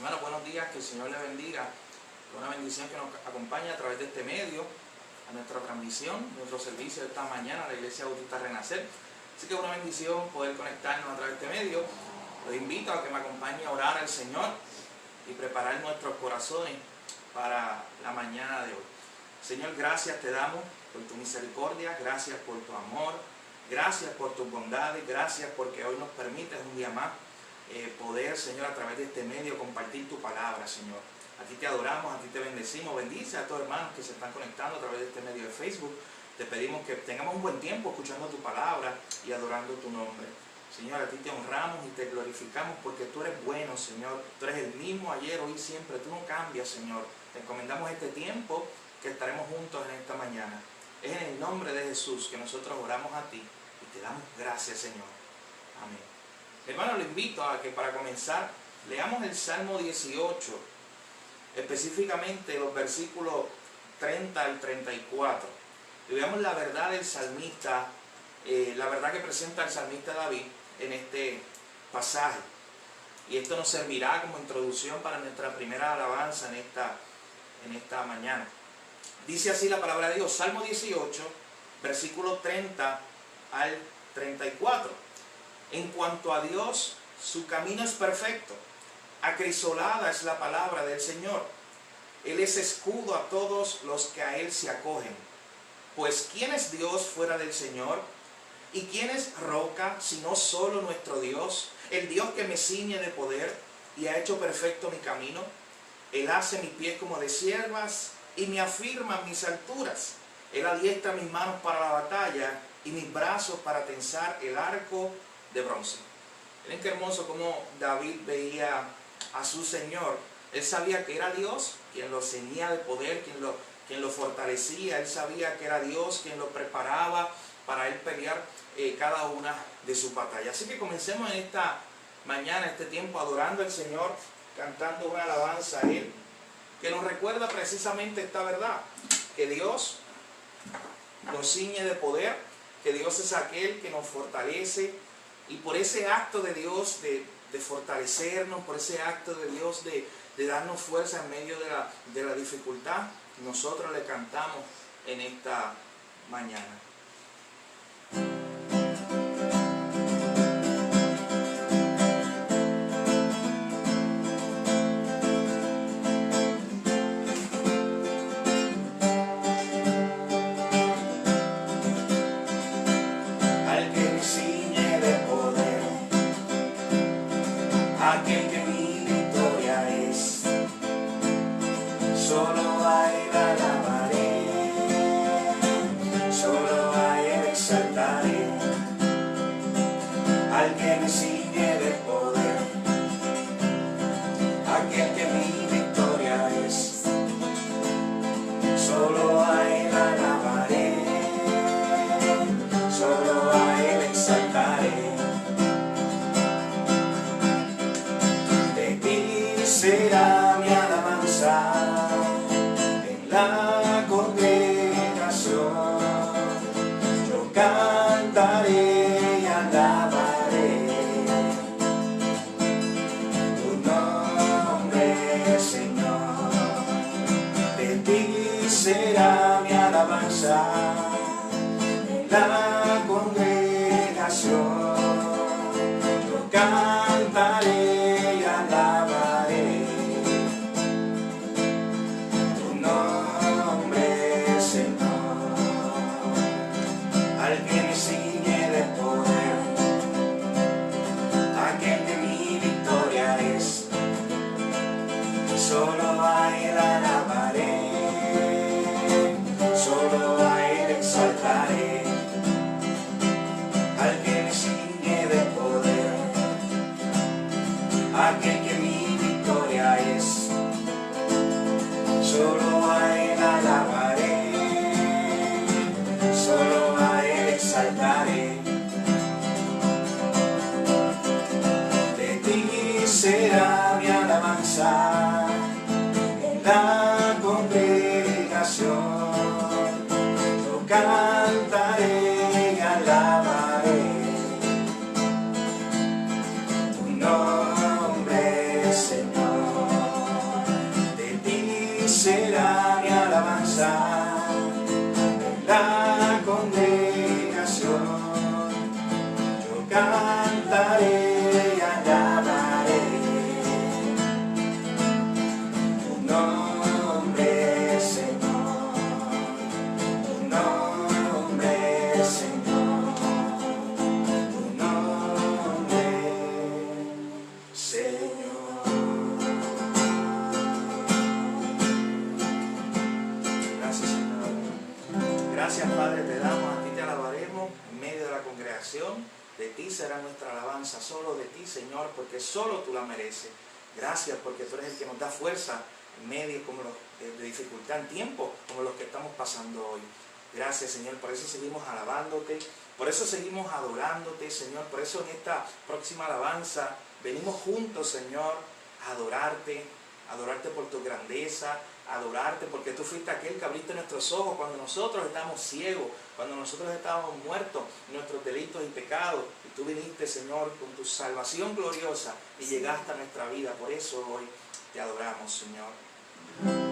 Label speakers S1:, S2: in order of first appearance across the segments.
S1: Hermanos, buenos días, que el Señor le bendiga. Una bendición que nos acompaña a través de este medio, a nuestra transmisión, nuestro servicio de esta mañana a la Iglesia Bautista Renacer. Así que es una bendición poder conectarnos a través de este medio. Los invito a que me acompañe a orar al Señor y preparar nuestros corazones para la mañana de hoy. Señor, gracias te damos por tu misericordia, gracias por tu amor, gracias por tus bondades, gracias porque hoy nos permites un día más poder, Señor, a través de este medio compartir tu palabra, Señor. A ti te adoramos, a ti te bendecimos. Bendice a todos los hermanos que se están conectando a través de este medio de Facebook. Te pedimos que tengamos un buen tiempo escuchando tu palabra y adorando tu nombre. Señor, a ti te honramos y te glorificamos porque tú eres bueno, Señor. Tú eres el mismo ayer, hoy y siempre. Tú no cambias, Señor. Te encomendamos este tiempo que estaremos juntos en esta mañana. Es en el nombre de Jesús que nosotros oramos a ti y te damos gracias, Señor. Amén. Hermano, le invito a que para comenzar leamos el Salmo 18, específicamente los versículos 30 al 34. Y veamos la verdad del salmista, la verdad que presenta el salmista David en este pasaje. Y esto nos servirá como introducción para nuestra primera alabanza en esta mañana. Dice así la palabra de Dios, Salmo 18, versículo 30 al 34. En cuanto a Dios, su camino es perfecto. Acrisolada es la palabra del Señor. Él es escudo a todos los que a Él se acogen. Pues ¿quién es Dios fuera del Señor? ¿Y quién es roca sino solo nuestro Dios? El Dios que me ciñe de poder y ha hecho perfecto mi camino. Él hace mis pies como de ciervas y me afirma en mis alturas. Él adiestra mis manos para la batalla y mis brazos para tensar el arco de bronce. Miren qué hermoso como David veía a su Señor. Él sabía que era Dios quien lo ceñía de poder, quien lo fortalecía. Él sabía que era Dios quien lo preparaba para él pelear cada una de sus batallas. Así que comencemos en esta mañana, este tiempo, adorando al Señor, cantando una alabanza a Él, que nos recuerda precisamente esta verdad, que Dios nos ciñe de poder, que Dios es aquel que nos fortalece. Y por ese acto de Dios de fortalecernos, por ese acto de Dios de darnos fuerza en medio de la dificultad, nosotros le cantamos en esta mañana.
S2: Será mi alabanza en la congregación. Yo cantaré y alabaré tu nombre, Señor. De ti será mi alabanza en la congregación. Yo cantaré y alabaré solo a Él alabaré, solo a Él exaltaré, al que me ciñe de poder, aquel que mi victoria es. Solo a Él alabaré, solo a Él exaltaré, de ti será mi alabanza en la congregación. Yo cantaré y alabaré tu nombre, Señor.
S1: Gracias, Padre, te damos, a ti te alabaremos en medio de la congregación. De ti será nuestra alabanza, solo de ti, Señor, porque solo tú la mereces. Gracias porque tú eres el que nos da fuerza en medio como de dificultad, en tiempos como los que estamos pasando hoy. Gracias, Señor, por eso seguimos alabándote, por eso seguimos adorándote, Señor. Por eso en esta próxima alabanza venimos juntos, Señor, a adorarte por tu grandeza, adorarte porque tú fuiste aquel que abriste nuestros ojos cuando nosotros estábamos ciegos, cuando nosotros estábamos muertos en nuestros delitos y pecados. Y tú viniste, Señor, con tu salvación gloriosa y llegaste a nuestra vida. Por eso hoy te adoramos, Señor.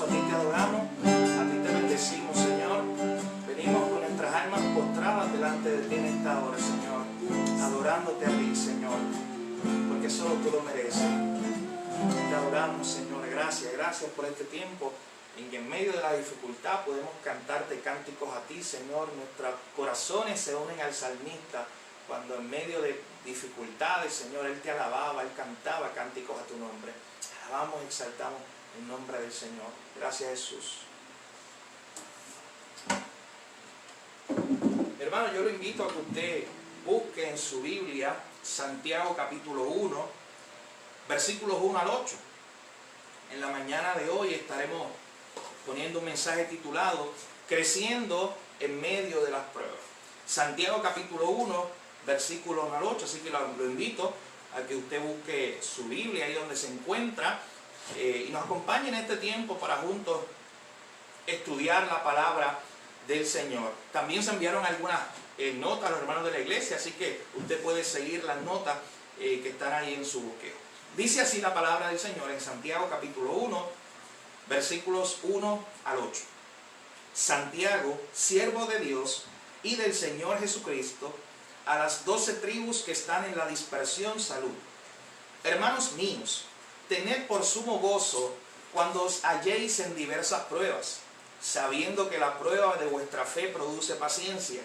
S1: a ti te adoramos, a ti te bendecimos, Señor. Venimos con nuestras almas postradas delante de ti en esta hora, Señor, adorándote a ti, Señor, porque solo tú lo mereces. Te adoramos, Señor. Gracias por este tiempo en que en medio de la dificultad podemos cantarte cánticos a ti, Señor. Nuestros corazones se unen al salmista cuando en medio de dificultades, Señor, Él te alababa, Él cantaba cánticos a tu nombre. Alabamos y exaltamos el nombre del Señor. Gracias, Jesús. Hermano, yo lo invito a que usted busque en su Biblia Santiago capítulo 1, versículos 1 al 8. En la mañana de hoy estaremos poniendo un mensaje titulado Creciendo en medio de las pruebas. Santiago capítulo 1, versículos 1 al 8. Así que lo invito a que usted busque su Biblia ahí donde se encuentra y nos acompañe en este tiempo para juntos estudiar la palabra del Señor. También se enviaron algunas notas a los hermanos de la iglesia, así que usted puede seguir las notas que están ahí en su búsqueda. Dice así la palabra del Señor en Santiago capítulo 1, versículos 1 al 8. Santiago, siervo de Dios y del Señor Jesucristo, a las 12 tribus que están en la dispersión, salud. Hermanos míos, tened por sumo gozo cuando os halléis en diversas pruebas, sabiendo que la prueba de vuestra fe produce paciencia.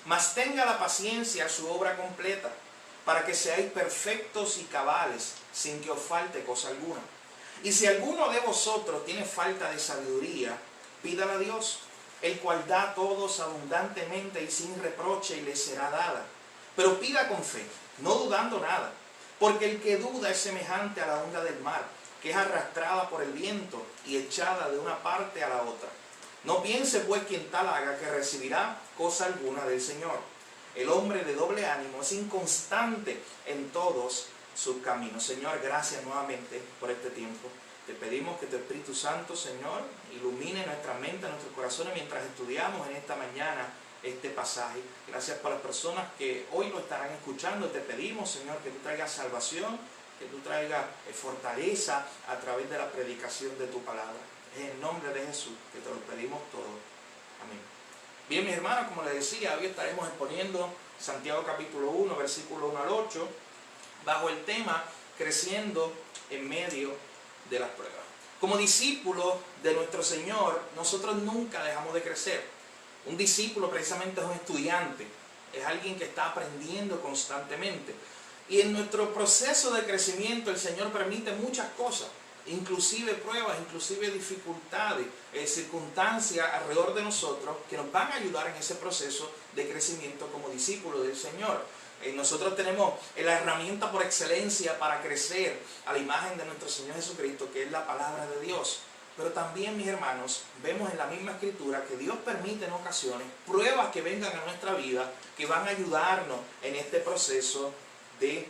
S1: Mas tenga la paciencia su obra completa, para que seáis perfectos y cabales, sin que os falte cosa alguna. Y si alguno de vosotros tiene falta de sabiduría, pídala a Dios, el cual da a todos abundantemente y sin reproche, y le será dada. Pero pida con fe, no dudando nada, porque el que duda es semejante a la onda del mar, que es arrastrada por el viento y echada de una parte a la otra. No piense pues quien tal haga que recibirá cosa alguna del Señor. El hombre de doble ánimo es inconstante en todos sus caminos. Señor, gracias nuevamente por este tiempo. Te pedimos que tu Espíritu Santo, Señor, ilumine nuestra mente, nuestros corazones mientras estudiamos en esta mañana este pasaje. Gracias por las personas que hoy lo estarán escuchando. Te pedimos, Señor, que tú traigas salvación, que tú traigas fortaleza a través de la predicación de tu palabra. Es en el nombre de Jesús que te lo pedimos todo. Amén. Bien, mis hermanos, como les decía, hoy estaremos exponiendo Santiago capítulo 1, versículo 1 al 8, bajo el tema Creciendo en medio de las pruebas. Como discípulos de nuestro Señor, nosotros nunca dejamos de crecer. Un discípulo precisamente es un estudiante, es alguien que está aprendiendo constantemente. Y en nuestro proceso de crecimiento el Señor permite muchas cosas, inclusive pruebas, inclusive dificultades, circunstancias alrededor de nosotros que nos van a ayudar en ese proceso de crecimiento como discípulos del Señor. Nosotros tenemos la herramienta por excelencia para crecer a la imagen de nuestro Señor Jesucristo, que es la palabra de Dios. Pero también, mis hermanos, vemos en la misma Escritura que Dios permite en ocasiones pruebas que vengan a nuestra vida que van a ayudarnos en este proceso de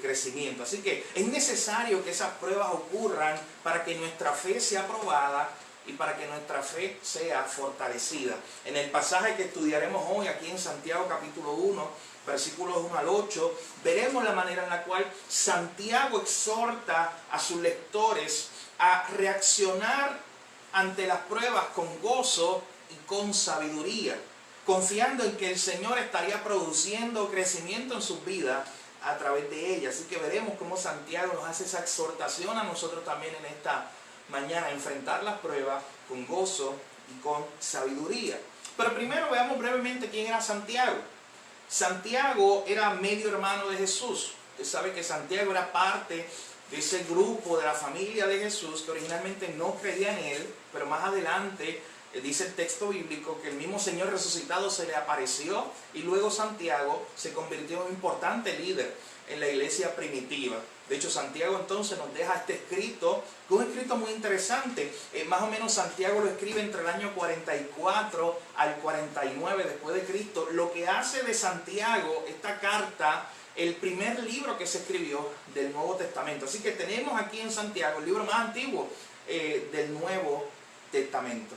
S1: crecimiento. Así que es necesario que esas pruebas ocurran para que nuestra fe sea probada y para que nuestra fe sea fortalecida. En el pasaje que estudiaremos hoy aquí en Santiago capítulo 1, versículos 1 al 8, veremos la manera en la cual Santiago exhorta a sus lectores a reaccionar ante las pruebas con gozo y con sabiduría, confiando en que el Señor estaría produciendo crecimiento en sus vidas a través de ella. Así que veremos cómo Santiago nos hace esa exhortación a nosotros también en esta mañana, a enfrentar las pruebas con gozo y con sabiduría. Pero primero veamos brevemente quién era Santiago. Santiago era medio hermano de Jesús. Usted sabe que Santiago era parte de ese grupo de la familia de Jesús que originalmente no creía en él, pero más adelante dice el texto bíblico que el mismo Señor resucitado se le apareció y luego Santiago se convirtió en un importante líder en la iglesia primitiva. De hecho, Santiago entonces nos deja este escrito, que es un escrito muy interesante. Más o menos Santiago lo escribe entre el año 44 al 49 después de Cristo, lo que hace de Santiago esta carta el primer libro que se escribió del Nuevo Testamento. Así que tenemos aquí en Santiago el libro más antiguo del Nuevo Testamento.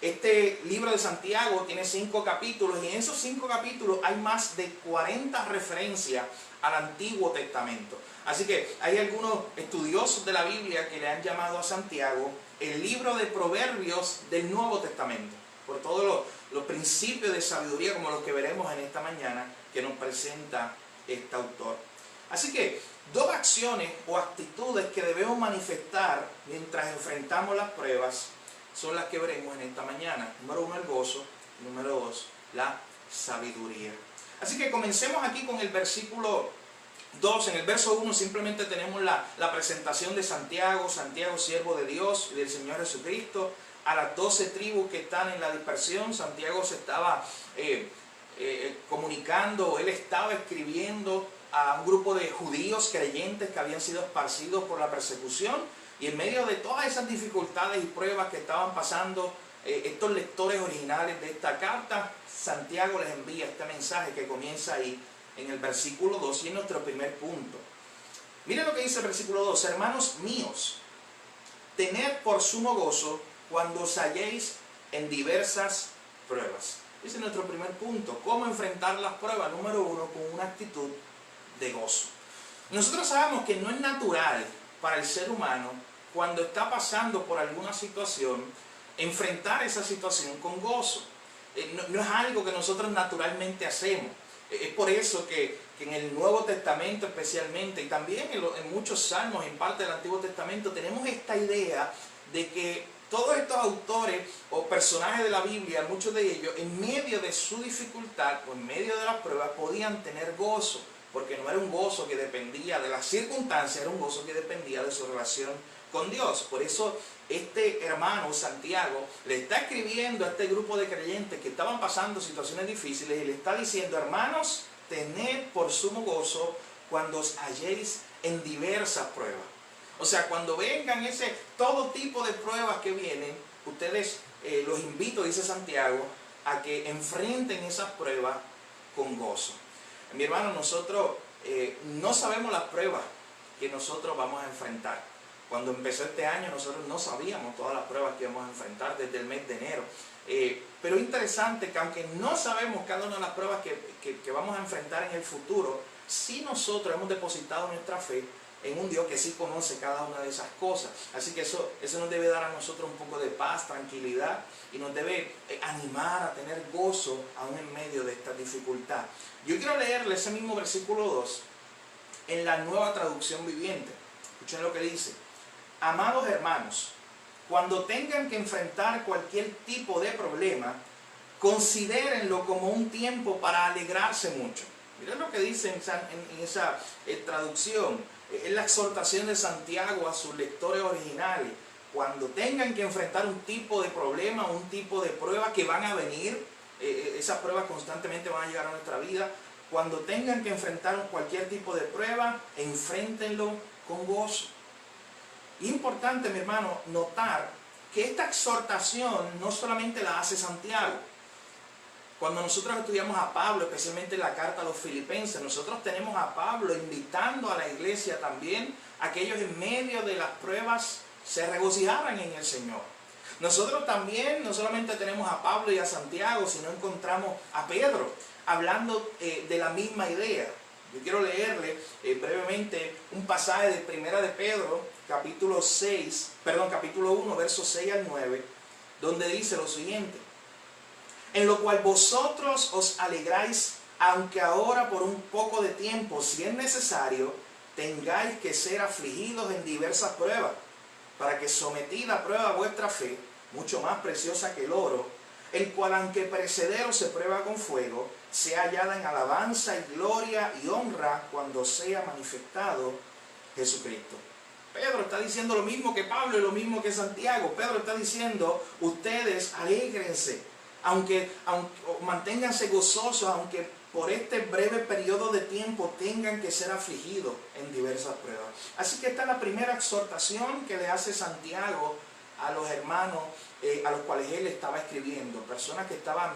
S1: Este libro de Santiago tiene 5 capítulos y en esos 5 capítulos hay más de 40 referencias al Antiguo Testamento. Así que hay algunos estudiosos de la Biblia que le han llamado a Santiago el libro de Proverbios del Nuevo Testamento, por todos los principios de sabiduría como los que veremos en esta mañana que nos presenta este autor. Así que dos acciones o actitudes que debemos manifestar mientras enfrentamos las pruebas son las que veremos en esta mañana. Número uno, el gozo. Número dos, la sabiduría. Así que comencemos aquí con el versículo 2. En el verso 1 simplemente tenemos la presentación de Santiago, siervo de Dios y del Señor Jesucristo, a las 12 tribus que están en la dispersión. Santiago se estaba comunicando, él estaba escribiendo a un grupo de judíos creyentes que habían sido esparcidos por la persecución, y en medio de todas esas dificultades y pruebas que estaban pasando estos lectores originales de esta carta, Santiago les envía este mensaje que comienza ahí en el versículo 2 y es nuestro primer punto. Miren lo que dice el versículo 2: hermanos míos, tened por sumo gozo cuando os halléis en diversas pruebas. Ese es nuestro primer punto. ¿Cómo enfrentar las pruebas? Número uno, con una actitud de gozo. Nosotros sabemos que no es natural para el ser humano, cuando está pasando por alguna situación, enfrentar esa situación con gozo. No es algo que nosotros naturalmente hacemos. Es por eso que en el Nuevo Testamento especialmente, y también en muchos salmos, en parte del Antiguo Testamento, tenemos esta idea de que todos estos autores o personajes de la Biblia, muchos de ellos, en medio de su dificultad o en medio de las pruebas, podían tener gozo, porque no era un gozo que dependía de las circunstancias, era un gozo que dependía de su relación con Dios. Por eso este hermano Santiago le está escribiendo a este grupo de creyentes que estaban pasando situaciones difíciles y le está diciendo: hermanos, tened por sumo gozo cuando os halléis en diversas pruebas. O sea, cuando vengan todo tipo de pruebas que vienen, ustedes los invito, dice Santiago, a que enfrenten esas pruebas con gozo. Mi hermano, nosotros no sabemos las pruebas que nosotros vamos a enfrentar. Cuando empezó este año, nosotros no sabíamos todas las pruebas que íbamos a enfrentar desde el mes de enero. Pero es interesante que aunque no sabemos cada una de las pruebas que vamos a enfrentar en el futuro, sí nosotros hemos depositado nuestra fe en un Dios que sí conoce cada una de esas cosas. Así que eso nos debe dar a nosotros un poco de paz, tranquilidad, y nos debe animar a tener gozo aún en medio de esta dificultad. Yo quiero leerle ese mismo versículo 2 en la Nueva Traducción Viviente. Escuchen lo que dice: amados hermanos, cuando tengan que enfrentar cualquier tipo de problema, considérenlo como un tiempo para alegrarse mucho. Miren lo que dice en esa traducción. Es la exhortación de Santiago a sus lectores originales. Cuando tengan que enfrentar un tipo de problema, un tipo de prueba que van a venir, esas pruebas constantemente van a llegar a nuestra vida. Cuando tengan que enfrentar cualquier tipo de prueba, enfréntenlo con gozo. Y es importante, mi hermano, notar que esta exhortación no solamente la hace Santiago. Cuando nosotros estudiamos a Pablo, especialmente en la carta a los Filipenses, nosotros tenemos a Pablo invitando a la iglesia también a que ellos en medio de las pruebas se regocijaran en el Señor. Nosotros también no solamente tenemos a Pablo y a Santiago, sino encontramos a Pedro hablando de la misma idea. Yo quiero leerle brevemente un pasaje de Primera de Pedro, capítulo 1, versos 6 al 9, donde dice lo siguiente: en lo cual vosotros os alegráis, aunque ahora por un poco de tiempo, si es necesario, tengáis que ser afligidos en diversas pruebas, para que sometida a prueba vuestra fe, mucho más preciosa que el oro, el cual aunque perecedero se prueba con fuego, sea hallada en alabanza y gloria y honra cuando sea manifestado Jesucristo. Pedro está diciendo lo mismo que Pablo y lo mismo que Santiago. Pedro está diciendo: ustedes alégrense, aunque manténganse gozosos, aunque por este breve periodo de tiempo tengan que ser afligidos en diversas pruebas. Así que esta es la primera exhortación que le hace Santiago a los hermanos a los cuales él estaba escribiendo, personas que estaban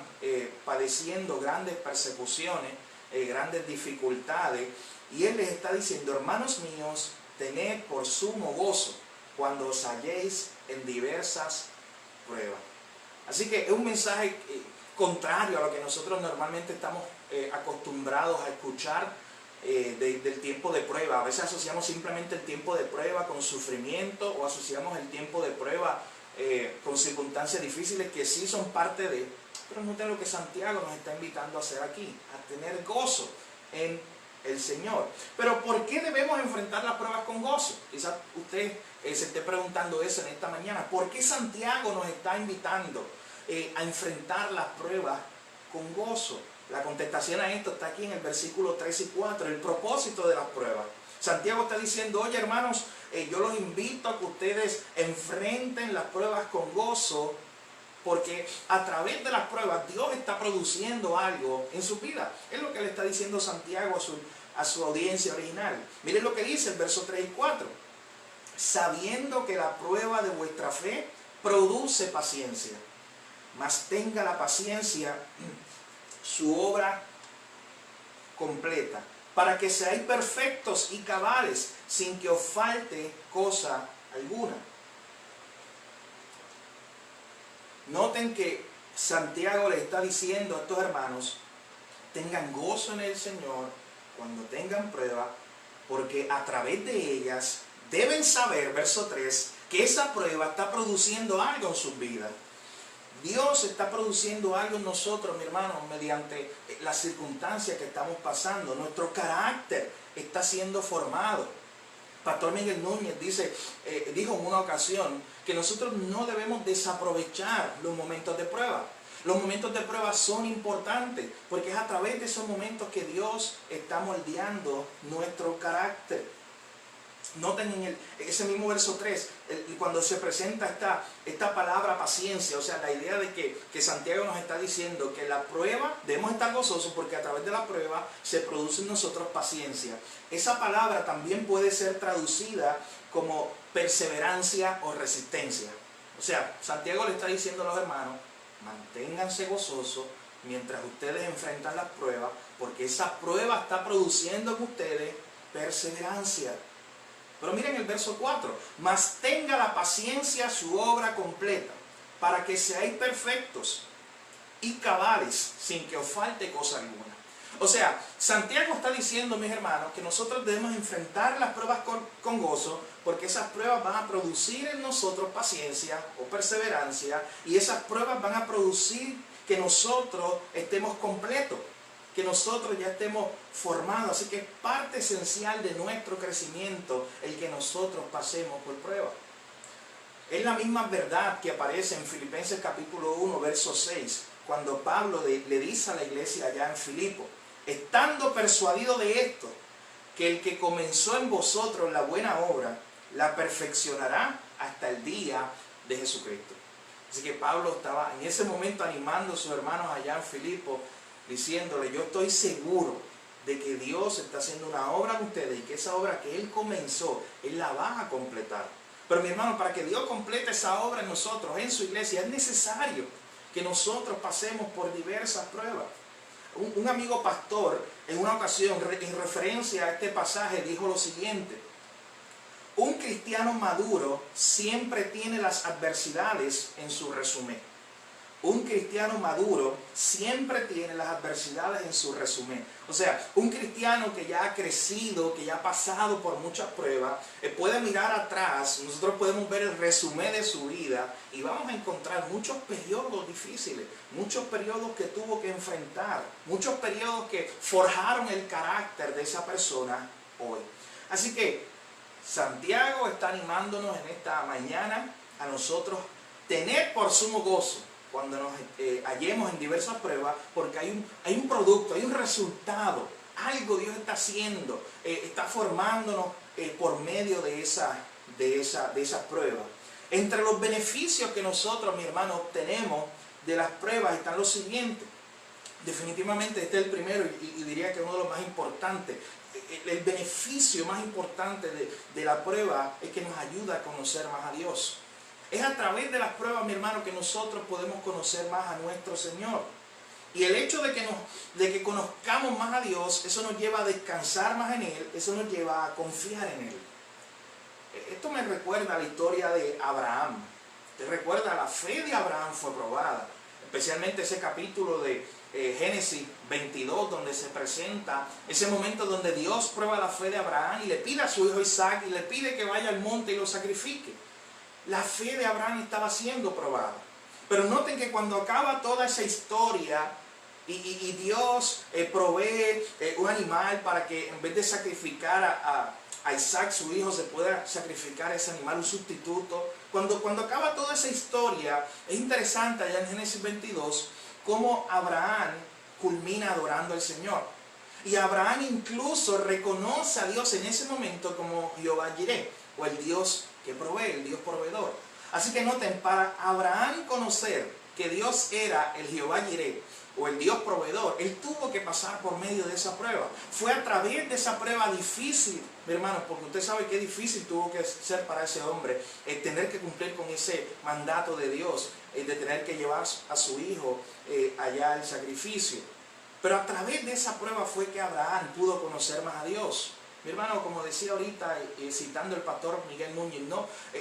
S1: padeciendo grandes persecuciones, grandes dificultades, y él les está diciendo: hermanos míos, tened por sumo gozo cuando os halléis en diversas pruebas. Así que es un mensaje contrario a lo que nosotros normalmente estamos acostumbrados a escuchar. del tiempo de prueba. A veces asociamos simplemente el tiempo de prueba con sufrimiento, o asociamos el tiempo de prueba con circunstancias difíciles que sí son parte de, pero no es lo que Santiago nos está invitando a hacer aquí, a tener gozo en el Señor. Pero ¿por qué debemos enfrentar las pruebas con gozo? Quizás usted se esté preguntando eso en esta mañana. ¿Por qué Santiago nos está invitando a enfrentar las pruebas con gozo? La contestación a esto está aquí en el versículo 3 y 4, el propósito de las pruebas. Santiago está diciendo: oye, hermanos, yo los invito a que ustedes enfrenten las pruebas con gozo, porque a través de las pruebas Dios está produciendo algo en su vida. Es lo que le está diciendo Santiago a su audiencia original. Miren lo que dice el verso 3 y 4. Sabiendo que la prueba de vuestra fe produce paciencia, mas tenga la paciencia su obra completa, para que seáis perfectos y cabales, sin que os falte cosa alguna. Noten que Santiago le está diciendo a estos hermanos: tengan gozo en el Señor cuando tengan prueba, porque a través de ellas deben saber, verso 3, que esa prueba está produciendo algo en sus vidas. Dios está produciendo algo en nosotros, mi hermano, mediante las circunstancias que estamos pasando. Nuestro carácter está siendo formado. Pastor Miguel Núñez dijo en una ocasión que nosotros no debemos desaprovechar los momentos de prueba. Los momentos de prueba son importantes, porque es a través de esos momentos que Dios está moldeando nuestro carácter. Noten en ese mismo verso 3, cuando se presenta esta palabra paciencia, o sea, la idea de que Santiago nos está diciendo que la prueba, debemos estar gozosos porque a través de la prueba se produce en nosotros paciencia. Esa palabra también puede ser traducida como perseverancia o resistencia. O sea, Santiago le está diciendo a los hermanos: manténganse gozosos mientras ustedes enfrentan las pruebas, porque esa prueba está produciendo en ustedes perseverancia. Pero miren el verso 4, mas tenga la paciencia su obra completa, para que seáis perfectos y cabales, sin que os falte cosa alguna. O sea, Santiago está diciendo, mis hermanos, que nosotros debemos enfrentar las pruebas con gozo, porque esas pruebas van a producir en nosotros paciencia o perseverancia, y esas pruebas van a producir que nosotros estemos completos, que nosotros ya estemos formados. Así que es parte esencial de nuestro crecimiento el que nosotros pasemos por pruebas. Es la misma verdad que aparece en Filipenses capítulo 1, verso 6, cuando Pablo le dice a la iglesia allá en Filipo: estando persuadido de esto, que el que comenzó en vosotros la buena obra, la perfeccionará hasta el día de Jesucristo. Así que Pablo estaba en ese momento animando a sus hermanos allá en Filipo, diciéndole: yo estoy seguro de que Dios está haciendo una obra en ustedes, y que esa obra que Él comenzó, Él la va a completar. Pero mi hermano, para que Dios complete esa obra en nosotros, en su iglesia, es necesario que nosotros pasemos por diversas pruebas. Un amigo pastor, en una ocasión, en referencia a este pasaje, dijo lo siguiente: un cristiano maduro siempre tiene las adversidades en su resumen. Un cristiano maduro siempre tiene las adversidades en su resumen. O sea, un cristiano que ya ha crecido, que ya ha pasado por muchas pruebas, puede mirar atrás. Nosotros podemos ver el resumen de su vida y vamos a encontrar muchos periodos difíciles, muchos periodos que tuvo que enfrentar, muchos periodos que forjaron el carácter de esa persona hoy. Así que Santiago está animándonos en esta mañana a nosotros tener por sumo gozo cuando nos hallemos en diversas pruebas, porque hay un producto, hay un resultado, algo Dios está haciendo, está formándonos por medio de esas pruebas. Entre los beneficios que nosotros, mi hermano, obtenemos de las pruebas están los siguientes. Definitivamente este es el primero, y diría que uno de los más importantes. El beneficio más importante de la prueba es que nos ayuda a conocer más a Dios. Es a través de las pruebas, mi hermano, que nosotros podemos conocer más a nuestro Señor. Y el hecho de que conozcamos más a Dios, eso nos lleva a descansar más en Él, eso nos lleva a confiar en Él. Esto me recuerda a la historia de Abraham. Te recuerda, la fe de Abraham fue probada. Especialmente ese capítulo de Génesis 22, donde se presenta ese momento donde Dios prueba la fe de Abraham y le pide a su hijo Isaac y le pide que vaya al monte y lo sacrifique. La fe de Abraham estaba siendo probada. Pero noten que cuando acaba toda esa historia y Dios provee un animal para que en vez de sacrificar a Isaac, su hijo, se pueda sacrificar a ese animal, un sustituto. Cuando acaba toda esa historia, es interesante allá en Génesis 22, cómo Abraham culmina adorando al Señor. Y Abraham incluso reconoce a Dios en ese momento como Jehová Jireh, o el Dios que provee, el Dios proveedor. Así que noten, para Abraham conocer que Dios era el Jehová Jireh, o el Dios proveedor, él tuvo que pasar por medio de esa prueba. Fue a través de esa prueba difícil, mi hermano, porque usted sabe qué difícil tuvo que ser para ese hombre tener que cumplir con ese mandato de Dios, de tener que llevar a su hijo allá al sacrificio. Pero a través de esa prueba fue que Abraham pudo conocer más a Dios. Mi hermano, como decía ahorita, citando el pastor Miguel Núñez,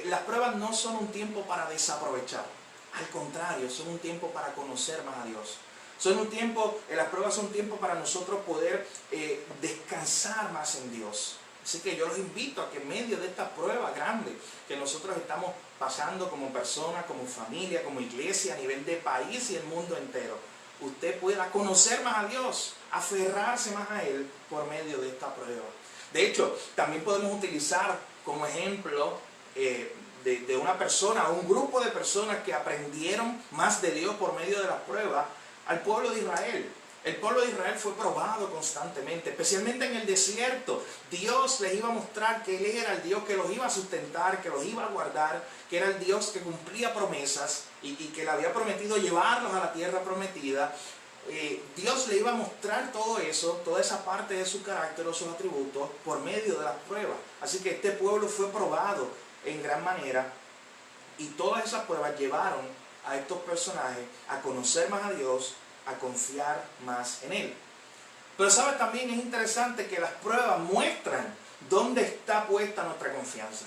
S1: las pruebas no son un tiempo para desaprovechar. Al contrario, son un tiempo para conocer más a Dios. Las pruebas son un tiempo para nosotros poder descansar más en Dios. Así que yo los invito a que en medio de esta prueba grande que nosotros estamos pasando como personas, como familia, como iglesia, a nivel de país y el mundo entero, usted pueda conocer más a Dios, aferrarse más a Él por medio de esta prueba. De hecho, también podemos utilizar como ejemplo de una persona o un grupo de personas que aprendieron más de Dios por medio de la prueba, al pueblo de Israel. El pueblo de Israel fue probado constantemente, especialmente en el desierto. Dios les iba a mostrar que Él era el Dios que los iba a sustentar, que los iba a guardar, que era el Dios que cumplía promesas y que le había prometido llevarlos a la tierra prometida. Dios le iba a mostrar todo eso, toda esa parte de su carácter o sus atributos por medio de las pruebas. Así que este pueblo fue probado en gran manera y todas esas pruebas llevaron a estos personajes a conocer más a Dios, a confiar más en Él. Pero sabes, también es interesante que las pruebas muestran dónde está puesta nuestra confianza.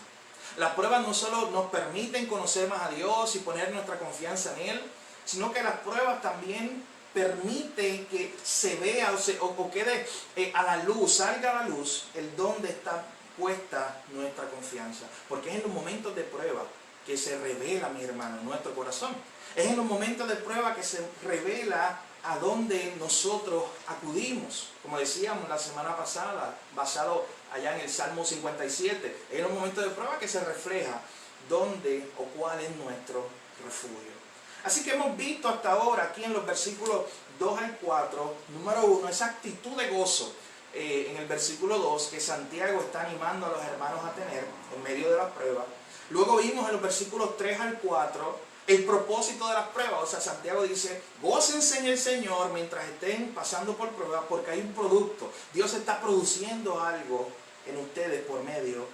S1: Las pruebas no solo nos permiten conocer más a Dios y poner nuestra confianza en Él, sino que las pruebas también permiten que se vea o quede a la luz, salga a la luz el dónde está puesta nuestra confianza. Porque es en los momentos de prueba que se revela, mi hermano, nuestro corazón. Es en los momentos de prueba que se revela a dónde nosotros acudimos. Como decíamos la semana pasada, basado allá en el Salmo 57, es en los momentos de prueba que se refleja dónde o cuál es nuestro refugio. Así que hemos visto hasta ahora aquí en los versículos 2 al 4, número 1, esa actitud de gozo en el versículo 2 que Santiago está animando a los hermanos a tener en medio de la prueba. Luego vimos en los versículos 3 al 4 el propósito de las pruebas. O sea, Santiago dice, gócense en el Señor mientras estén pasando por pruebas, porque hay un producto. Dios está produciendo algo en ustedes por medio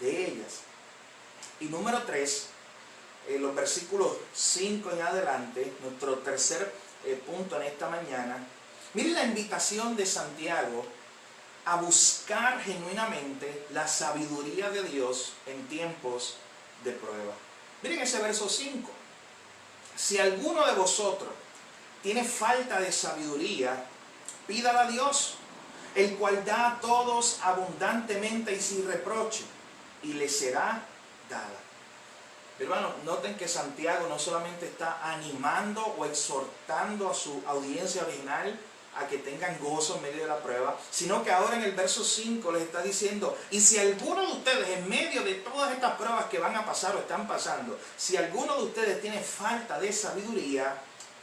S1: de ellas. Y número 3, los versículos 5 en adelante, nuestro tercer punto en esta mañana. Miren la invitación de Santiago a buscar genuinamente la sabiduría de Dios en tiempos de prueba. Miren ese verso 5. Si alguno de vosotros tiene falta de sabiduría, pídala a Dios, el cual da a todos abundantemente y sin reproche, y le será dada. Hermanos, noten que Santiago no solamente está animando o exhortando a su audiencia original a que tengan gozo en medio de la prueba, sino que ahora en el verso 5 les está diciendo, y si alguno de ustedes en medio de todas estas pruebas que van a pasar o están pasando, si alguno de ustedes tiene falta de sabiduría,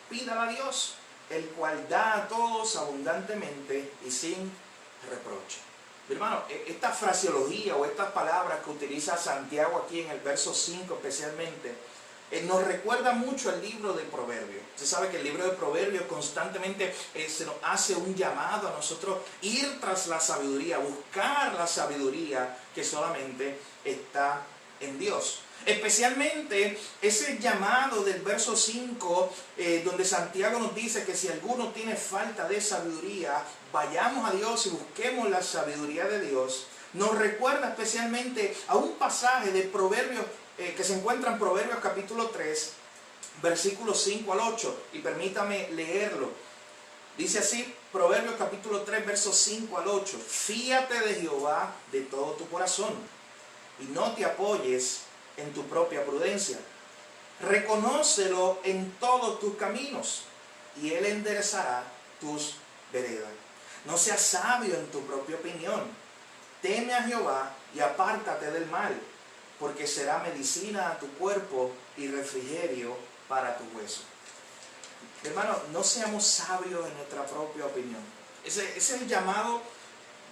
S1: pídala a Dios, el cual da a todos abundantemente y sin reproche. Hermano, esta fraseología o estas palabras que utiliza Santiago aquí en el verso 5 especialmente, nos recuerda mucho al libro de Proverbios. Usted sabe que el libro de Proverbios constantemente se nos hace un llamado a nosotros ir tras la sabiduría, buscar la sabiduría que solamente está en Dios. Especialmente ese llamado del verso 5, donde Santiago nos dice que si alguno tiene falta de sabiduría, vayamos a Dios y busquemos la sabiduría de Dios. Nos recuerda especialmente a un pasaje de Proverbios que se encuentra en Proverbios capítulo 3, versículos 5 al 8. Y permítame leerlo. Dice así, Proverbios capítulo 3, versos 5 al 8. Fíate de Jehová de todo tu corazón y no te apoyes en tu propia prudencia. Reconócelo en todos tus caminos y Él enderezará tus veredas. No seas sabio en tu propia opinión. Teme a Jehová y apártate del mal, porque será medicina a tu cuerpo y refrigerio para tu hueso. Hermano, no seamos sabios en nuestra propia opinión. Ese es el llamado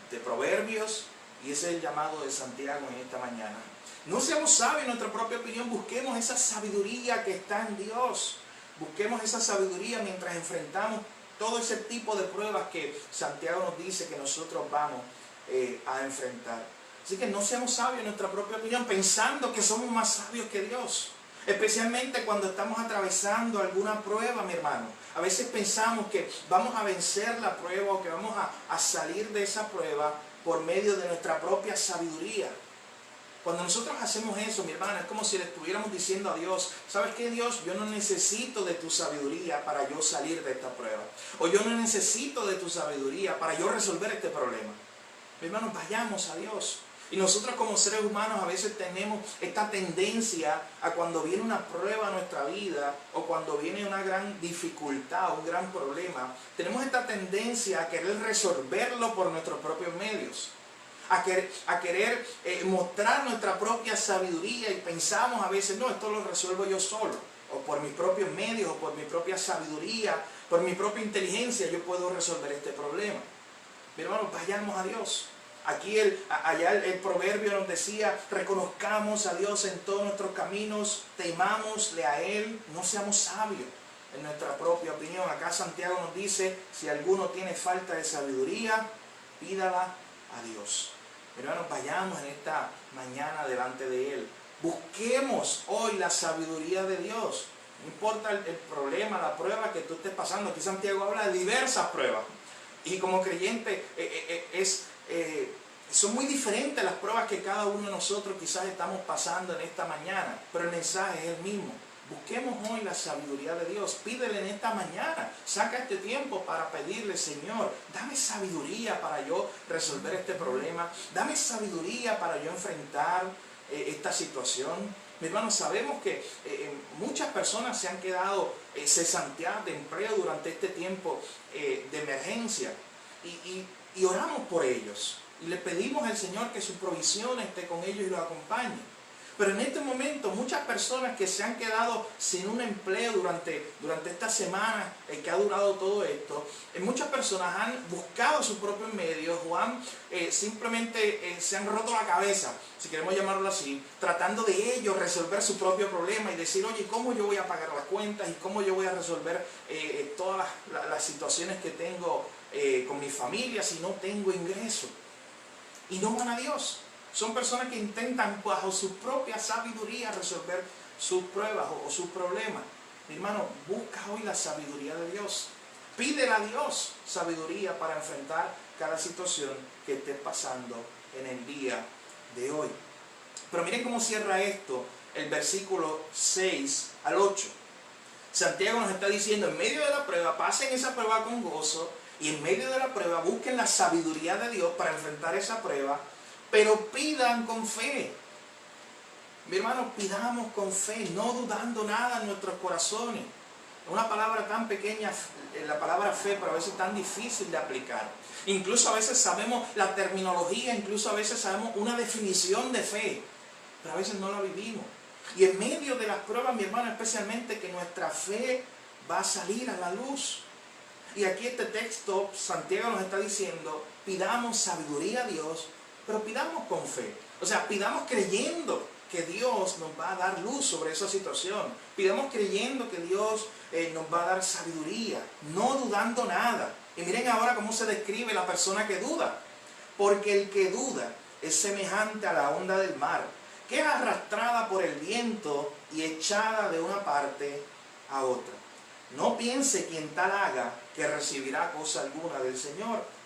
S1: de Proverbios y ese es el llamado de Santiago en esta mañana. No seamos sabios en nuestra propia opinión, busquemos esa sabiduría que está en Dios. Busquemos esa sabiduría mientras enfrentamos todo ese tipo de pruebas que Santiago nos dice que nosotros vamos a enfrentar. Así que no seamos sabios en nuestra propia opinión, pensando que somos más sabios que Dios. Especialmente cuando estamos atravesando alguna prueba, mi hermano. A veces pensamos que vamos a vencer la prueba o que vamos a salir de esa prueba por medio de nuestra propia sabiduría. Cuando nosotros hacemos eso, mi hermano, es como si le estuviéramos diciendo a Dios, ¿sabes qué, Dios? Yo no necesito de tu sabiduría para yo salir de esta prueba. O yo no necesito de tu sabiduría para yo resolver este problema. Mi hermano, vayamos a Dios. Y nosotros como seres humanos a veces tenemos esta tendencia a cuando viene una prueba a nuestra vida o cuando viene una gran dificultad, un gran problema, tenemos esta tendencia a querer resolverlo por nuestros propios medios. A querer mostrar nuestra propia sabiduría y pensamos a veces, no, esto lo resuelvo yo solo, o por mis propios medios, o por mi propia sabiduría, por mi propia inteligencia, yo puedo resolver este problema. Mi hermano, vayamos a Dios. Aquí allá el proverbio nos decía, reconozcamos a Dios en todos nuestros caminos, temámosle a Él, no seamos sabios en nuestra propia opinión. Acá Santiago nos dice, si alguno tiene falta de sabiduría, pídala a Dios. Hermanos, vayamos en esta mañana delante de Él. Busquemos hoy la sabiduría de Dios. No importa el problema, la prueba que tú estés pasando. Aquí Santiago habla de diversas pruebas. Y como creyente son muy diferentes las pruebas que cada uno de nosotros quizás estamos pasando en esta mañana. Pero el mensaje es el mismo. Busquemos hoy la sabiduría de Dios. Pídele en esta mañana. Saca este tiempo para pedirle, Señor, dame sabiduría para yo resolver este problema. Dame sabiduría para yo enfrentar esta situación. Mi hermano, sabemos que muchas personas se han quedado cesanteadas de empleo durante este tiempo de emergencia. Y oramos por ellos. Y le pedimos al Señor que su provisión esté con ellos y los acompañe. Pero en este momento muchas personas que se han quedado sin un empleo durante esta semana que ha durado todo esto, muchas personas han buscado sus propios medios o han simplemente se han roto la cabeza, si queremos llamarlo así, tratando de ellos resolver su propio problema y decir, oye, ¿cómo yo voy a pagar las cuentas y cómo yo voy a resolver todas las situaciones que tengo con mi familia si no tengo ingreso? Y no van a Dios. Son personas que intentan bajo su propia sabiduría resolver sus pruebas o sus problemas. Mi hermano, busca hoy la sabiduría de Dios. Pídele a Dios sabiduría para enfrentar cada situación que estés pasando en el día de hoy. Pero miren cómo cierra esto el versículo 6 al 8. Santiago nos está diciendo, en medio de la prueba, pasen esa prueba con gozo y en medio de la prueba busquen la sabiduría de Dios para enfrentar esa prueba. Pero pidan con fe. Mi hermano, pidamos con fe, no dudando nada en nuestros corazones. Una palabra tan pequeña, la palabra fe, pero a veces tan difícil de aplicar. Incluso a veces sabemos la terminología, incluso a veces sabemos una definición de fe, pero a veces no la vivimos. Y en medio de las pruebas, mi hermano, especialmente que nuestra fe va a salir a la luz. Y aquí este texto, Santiago nos está diciendo, pidamos sabiduría a Dios, pero pidamos con fe. O sea, pidamos creyendo que Dios nos va a dar luz sobre esa situación. Pidamos creyendo que Dios nos va a dar sabiduría, no dudando nada. Y miren ahora cómo se describe la persona que duda. Porque el que duda es semejante a la onda del mar, que es arrastrada por el viento y echada de una parte a otra. No piense quien tal haga que recibirá cosa alguna del Señor.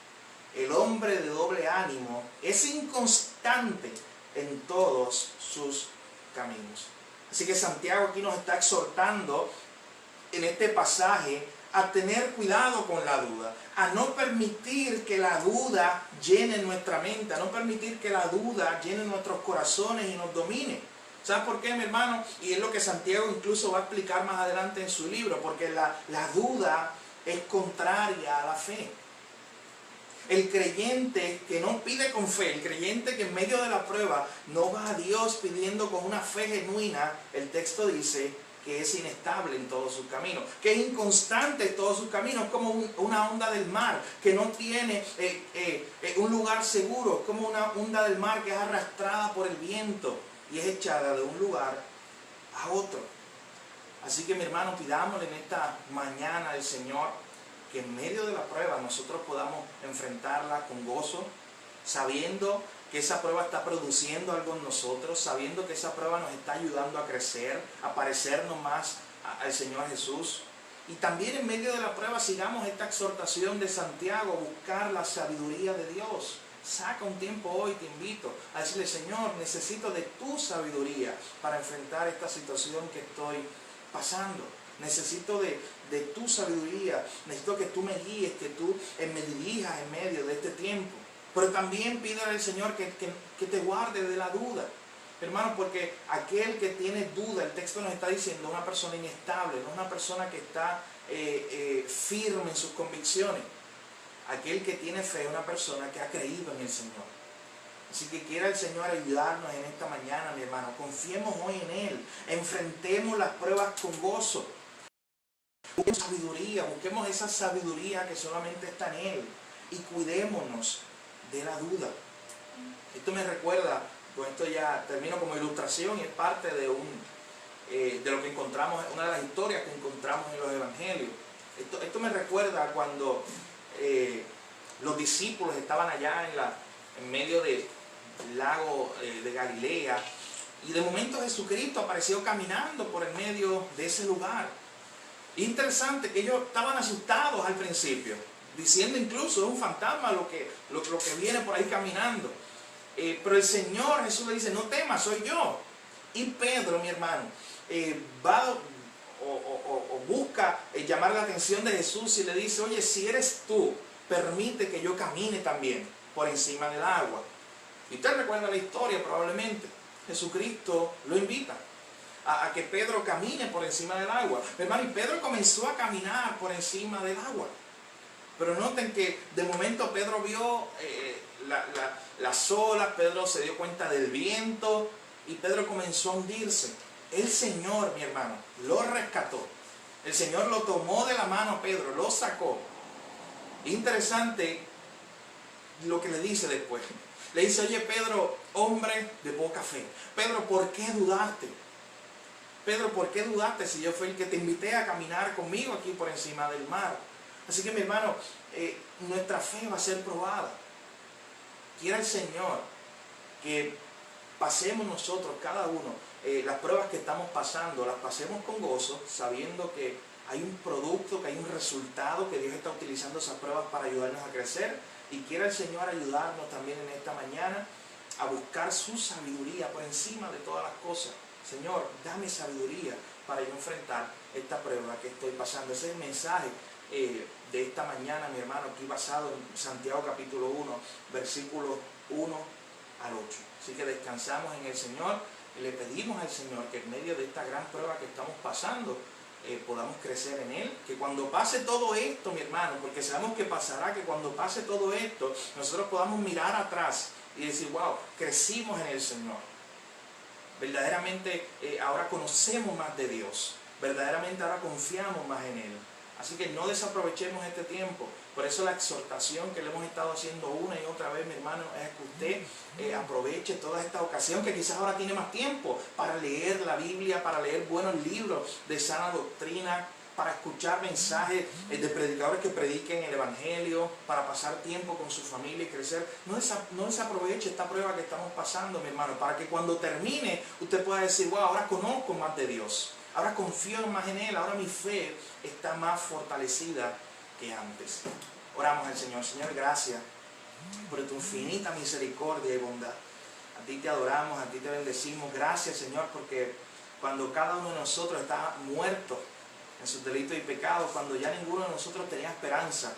S1: El hombre de doble ánimo es inconstante en todos sus caminos. Así que Santiago aquí nos está exhortando en este pasaje a tener cuidado con la duda, a no permitir que la duda llene nuestra mente, a no permitir que la duda llene nuestros corazones y nos domine. ¿Sabes por qué, mi hermano? Y es lo que Santiago incluso va a explicar más adelante en su libro, porque la duda es contraria a la fe. El creyente que no pide con fe, el creyente que en medio de la prueba no va a Dios pidiendo con una fe genuina, el texto dice que es inestable en todos sus caminos, que es inconstante en todos sus caminos, como una onda del mar, que no tiene un lugar seguro, como una onda del mar que es arrastrada por el viento y es echada de un lugar a otro. Así que, mi hermano, pidámosle en esta mañana al Señor que en medio de la prueba nosotros podamos enfrentarla con gozo, sabiendo que esa prueba está produciendo algo en nosotros, sabiendo que esa prueba nos está ayudando a crecer, a parecernos más al Señor Jesús. Y también en medio de la prueba sigamos esta exhortación de Santiago, buscar la sabiduría de Dios. Saca un tiempo hoy, te invito a decirle: Señor, necesito de tu sabiduría para enfrentar esta situación que estoy pasando. Necesito de tu sabiduría, necesito que tú me guíes, que tú me dirijas en medio de este tiempo. Pero también pídale al Señor que te guarde de la duda. Hermano, porque aquel que tiene duda, el texto nos está diciendo, una persona inestable, no una persona que está firme en sus convicciones. Aquel que tiene fe es una persona que ha creído en el Señor. Así que quiera el Señor ayudarnos en esta mañana, mi hermano. Confiemos hoy en Él. Enfrentemos las pruebas con gozo. Busquemos sabiduría, busquemos esa sabiduría que solamente está en Él. Y cuidémonos de la duda. Esto me recuerda, pues esto ya termino como ilustración y es parte de lo que encontramos, una de las historias que encontramos en los evangelios. Esto me recuerda cuando los discípulos estaban allá en medio del lago de Galilea, y de momento Jesucristo apareció caminando por el medio de ese lugar. Interesante que ellos estaban asustados al principio, diciendo incluso: es un fantasma lo que viene por ahí caminando. Pero el Señor Jesús le dice: no temas, soy yo. Y Pedro, mi hermano, va o busca llamar la atención de Jesús y le dice: oye, si eres tú, permite que yo camine también por encima del agua. Y usted recuerda la historia probablemente. Jesucristo lo invita a que Pedro camine por encima del agua. Hermano, y Pedro comenzó a caminar por encima del agua. Pero noten que de momento Pedro vio las olas, Pedro se dio cuenta del viento y Pedro comenzó a hundirse. El Señor, mi hermano, lo rescató. El Señor lo tomó de la mano a Pedro, lo sacó. Interesante lo que le dice después. Le dice: oye, Pedro, hombre de poca fe. Pedro, ¿por qué dudaste? Pedro, ¿por qué dudaste si yo fui el que te invité a caminar conmigo aquí por encima del mar? Así que, mi hermano, nuestra fe va a ser probada. Quiera el Señor que pasemos nosotros, cada uno, las pruebas que estamos pasando, las pasemos con gozo, sabiendo que hay un producto, que hay un resultado, que Dios está utilizando esas pruebas para ayudarnos a crecer. Y quiera el Señor ayudarnos también en esta mañana a buscar su sabiduría por encima de todas las cosas. Señor, dame sabiduría para yo enfrentar esta prueba que estoy pasando. Ese es el mensaje de esta mañana, mi hermano, aquí basado en Santiago capítulo 1, versículos 1 al 8. Así que descansamos en el Señor y le pedimos al Señor que en medio de esta gran prueba que estamos pasando, podamos crecer en Él, que cuando pase todo esto, mi hermano, porque sabemos que pasará, que cuando pase todo esto, nosotros podamos mirar atrás y decir: wow, crecimos en el Señor. Verdaderamente ahora conocemos más de Dios, verdaderamente ahora confiamos más en Él. Así que no desaprovechemos este tiempo. Por eso la exhortación que le hemos estado haciendo una y otra vez, mi hermano, es que usted aproveche toda esta ocasión, que quizás ahora tiene más tiempo para leer la Biblia, para leer buenos libros de sana doctrina, para escuchar mensajes de predicadores que prediquen el Evangelio, para pasar tiempo con su familia y crecer. No desaproveche esta prueba que estamos pasando, mi hermano, para que cuando termine usted pueda decir: wow, ahora conozco más de Dios. Ahora confío más en Él, ahora mi fe está más fortalecida que antes. Oramos al Señor. Señor, gracias por tu infinita misericordia y bondad. A ti te adoramos, a ti te bendecimos. Gracias, Señor, porque cuando cada uno de nosotros está muerto en sus delitos y pecados, cuando ya ninguno de nosotros tenía esperanza.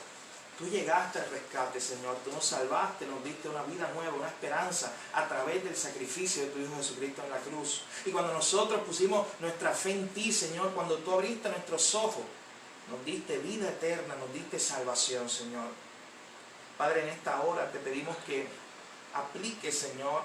S1: Tú llegaste al rescate, Señor. Tú nos salvaste, nos diste una vida nueva, una esperanza a través del sacrificio de tu Hijo Jesucristo en la cruz. Y cuando nosotros pusimos nuestra fe en ti, Señor, cuando tú abriste nuestros ojos, nos diste vida eterna, nos diste salvación, Señor. Padre, en esta hora te pedimos que aplique, Señor,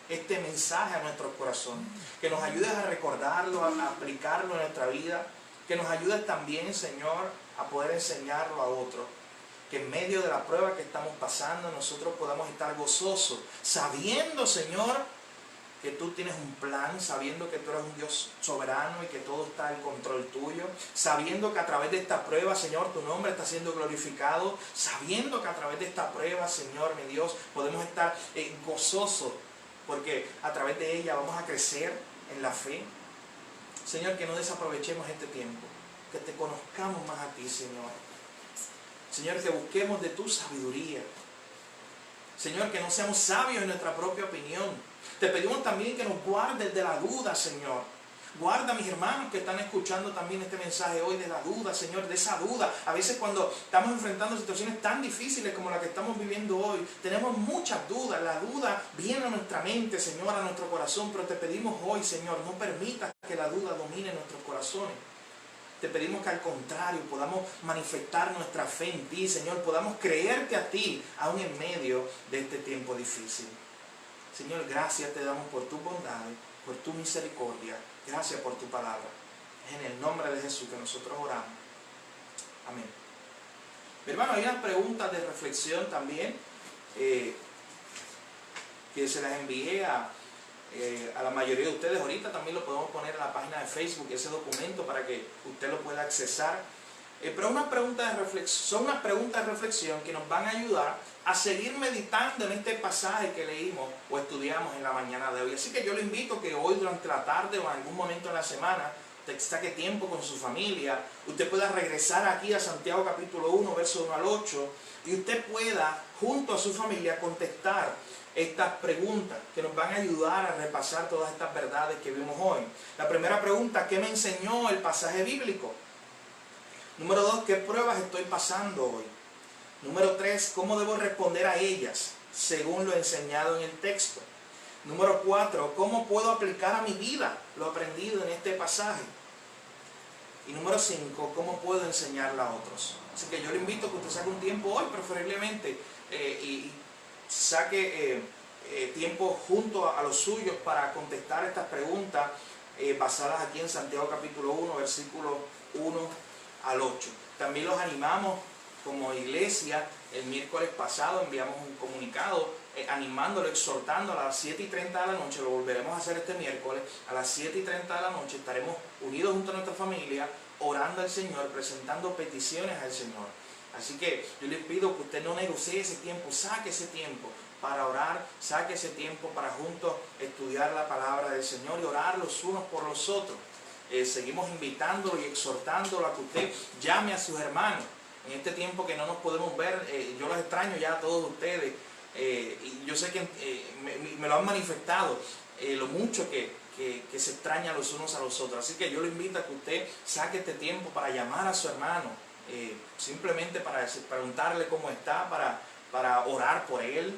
S1: este mensaje a nuestro corazón. Que nos ayudes a recordarlo, a aplicarlo en nuestra vida. Que nos ayudes también, Señor, a poder enseñarlo a otros. Que en medio de la prueba que estamos pasando, nosotros podamos estar gozosos, sabiendo, Señor, que tú tienes un plan, sabiendo que tú eres un Dios soberano y que todo está en control tuyo, sabiendo que a través de esta prueba, Señor, tu nombre está siendo glorificado, sabiendo que a través de esta prueba, Señor, mi Dios, podemos estar gozosos, porque a través de ella vamos a crecer en la fe. Señor, que no desaprovechemos este tiempo, que te conozcamos más a ti, Señor. Señor, que busquemos de tu sabiduría. Señor, que no seamos sabios en nuestra propia opinión. Te pedimos también que nos guardes de la duda, Señor. Guarda a mis hermanos que están escuchando también este mensaje hoy de la duda, Señor, de esa duda. A veces cuando estamos enfrentando situaciones tan difíciles como la que estamos viviendo hoy, tenemos muchas dudas. La duda viene a nuestra mente, Señor, a nuestro corazón, pero te pedimos hoy, Señor, no permitas que la duda domine nuestros corazones. Te pedimos que al contrario podamos manifestar nuestra fe en ti, Señor, podamos creerte a ti, aún en medio de este tiempo difícil. Señor, gracias te damos por tu bondad, por tu misericordia. Gracias por tu palabra. Es en el nombre de Jesús que nosotros oramos. Amén. Mi hermano, hay unas preguntas de reflexión también que se las envié a la mayoría de ustedes. Ahorita también lo podemos poner en la página de Facebook, ese documento, para que usted lo pueda accesar. Pero son unas preguntas de reflexión que nos van a ayudar a seguir meditando en este pasaje que leímos o estudiamos en la mañana de hoy. Así que yo le invito que hoy durante la tarde o en algún momento en la semana usted saque tiempo con su familia, usted pueda regresar aquí a Santiago capítulo 1, verso 1 al 8, y usted pueda junto a su familia contestar estas preguntas que nos van a ayudar a repasar todas estas verdades que vimos hoy. La primera pregunta: ¿qué me enseñó el pasaje bíblico? Número 2, ¿qué pruebas estoy pasando hoy? Número 3, ¿cómo debo responder a ellas según lo enseñado en el texto? Número 4, ¿cómo puedo aplicar a mi vida lo aprendido en este pasaje? Y número 5, ¿cómo puedo enseñarlo a otros? Así que yo le invito a que usted saque un tiempo hoy, preferiblemente, y saque tiempo junto a los suyos para contestar estas preguntas basadas aquí en Santiago capítulo 1, versículo 1 al 8. También los animamos como iglesia. El miércoles pasado enviamos un comunicado animándolo, exhortándolo a las 7:30 de la noche. Lo volveremos a hacer este miércoles a las 7:30 de la noche. Estaremos unidos junto a nuestra familia, orando al Señor, presentando peticiones al Señor. Así que yo les pido que usted no negocie ese tiempo, saque ese tiempo para orar, saque ese tiempo para juntos estudiar la palabra del Señor y orar los unos por los otros. Seguimos invitándolo y exhortándolo a que usted llame a sus hermanos. En este tiempo que no nos podemos ver, yo los extraño ya a todos ustedes, y yo sé que me lo han manifestado, lo mucho que se extrañan los unos a los otros. Así que yo lo invito a que usted saque este tiempo para llamar a su hermano, simplemente para preguntarle cómo está, para orar por él.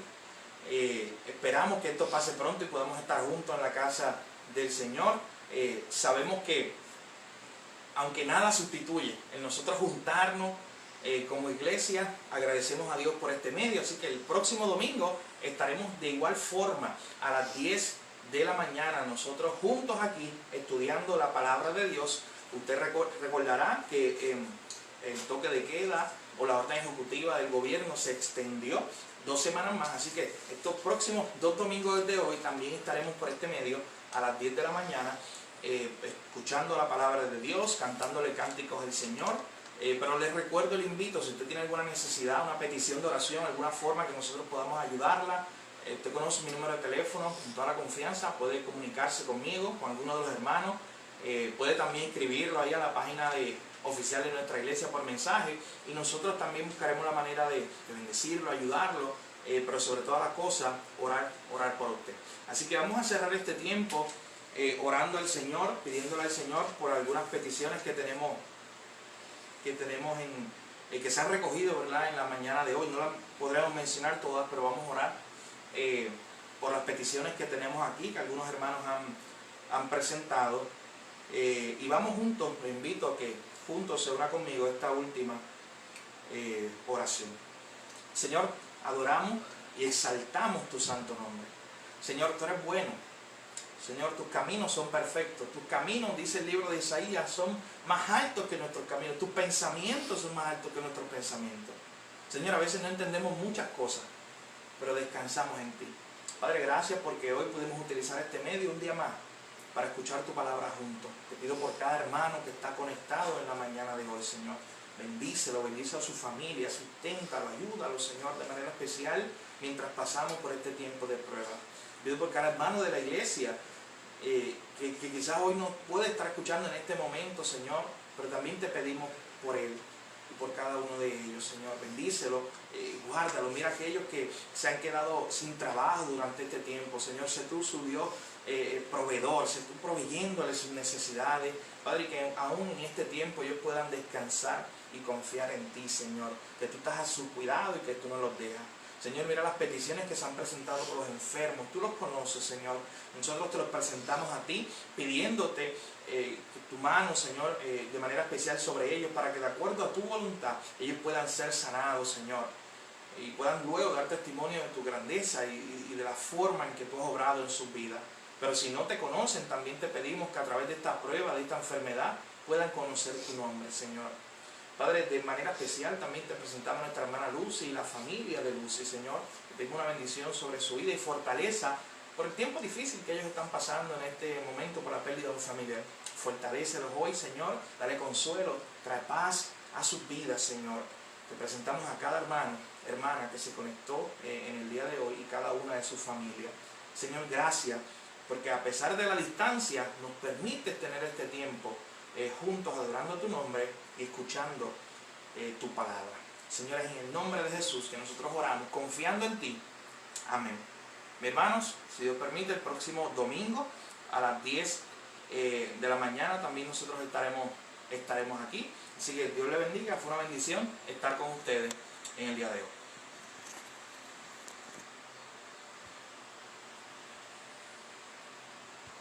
S1: Esperamos que esto pase pronto y podamos estar juntos en la casa del Señor. Sabemos que aunque nada sustituye en nosotros juntarnos como iglesia, agradecemos a Dios por este medio. Así que el próximo domingo estaremos de igual forma a las 10 de la mañana nosotros juntos aquí estudiando la palabra de Dios. Usted recordará que el toque de queda o la orden ejecutiva del gobierno se extendió 2 semanas más, así que estos próximos 2 domingos desde hoy también estaremos por este medio a las 10 de la mañana escuchando la palabra de Dios, cantándole cánticos al Señor. Pero les recuerdo, le invito, si usted tiene alguna necesidad, una petición de oración, alguna forma que nosotros podamos ayudarla, usted conoce mi número de teléfono, con toda la confianza puede comunicarse conmigo, con alguno de los hermanos, puede también escribirlo ahí a la página oficial de nuestra iglesia por mensaje, y nosotros también buscaremos la manera de bendecirlo, ayudarlo, pero sobre todas las cosas, orar por usted. Así que vamos a cerrar este tiempo orando al Señor, pidiéndole al Señor por algunas peticiones que tenemos que se han recogido, ¿verdad?, en la mañana de hoy. No las podremos mencionar todas, pero vamos a orar por las peticiones que tenemos aquí, que algunos hermanos han presentado. Y vamos juntos, lo invito a que juntos se una conmigo esta última oración. Señor, adoramos y exaltamos tu santo nombre. Señor, tú eres bueno. Señor, tus caminos son perfectos. Tus caminos, dice el libro de Isaías, son más altos que nuestros caminos. Tus pensamientos son más altos que nuestros pensamientos. Señor, a veces no entendemos muchas cosas, pero descansamos en ti. Padre, gracias porque hoy pudimos utilizar este medio un día más para escuchar tu palabra juntos. Te pido por cada hermano que está conectado en la mañana de hoy, Señor. Bendícelo, bendice a su familia, susténtalo, ayúdalo, Señor, de manera especial mientras pasamos por este tiempo de prueba. Pido por cada hermano de la iglesia que quizás hoy no puede estar escuchando en este momento, Señor, pero también te pedimos por él y por cada uno de ellos, Señor. Bendícelo, guárdalo. Mira aquellos que se han quedado sin trabajo durante este tiempo, Señor. Sé tú su Dios proveedor, sé tú proveyéndole sus necesidades, Padre, que aún en este tiempo ellos puedan descansar y confiar en ti, Señor, que tú estás a su cuidado y que tú no los dejas. Señor, mira las peticiones que se han presentado por los enfermos. Tú los conoces, Señor. Nosotros te los presentamos a ti, pidiéndote que tu mano, Señor, de manera especial sobre ellos, para que de acuerdo a tu voluntad, ellos puedan ser sanados, Señor. Y puedan luego dar testimonio de tu grandeza y de la forma en que tú has obrado en sus vidas. Pero si no te conocen, también te pedimos que a través de esta prueba, de esta enfermedad, puedan conocer tu nombre, Señor. Padre, de manera especial también te presentamos a nuestra hermana Lucy y la familia de Lucy, Señor. Que tenga una bendición sobre su vida y fortaleza por el tiempo difícil que ellos están pasando en este momento por la pérdida de un familiar. Fortalécelos hoy, Señor. Dale consuelo, trae paz a sus vidas, Señor. Te presentamos a cada hermano, hermana que se conectó en el día de hoy y cada una de sus familias. Señor, gracias, porque a pesar de la distancia nos permites tener este tiempo juntos adorando tu nombre y escuchando tu palabra. Señores, en el nombre de Jesús que nosotros oramos, confiando en ti. Amén. Mis hermanos, si Dios permite, el próximo domingo a las 10 de la mañana también nosotros estaremos aquí. Así que Dios les bendiga. Fue una bendición estar con ustedes en el día de hoy.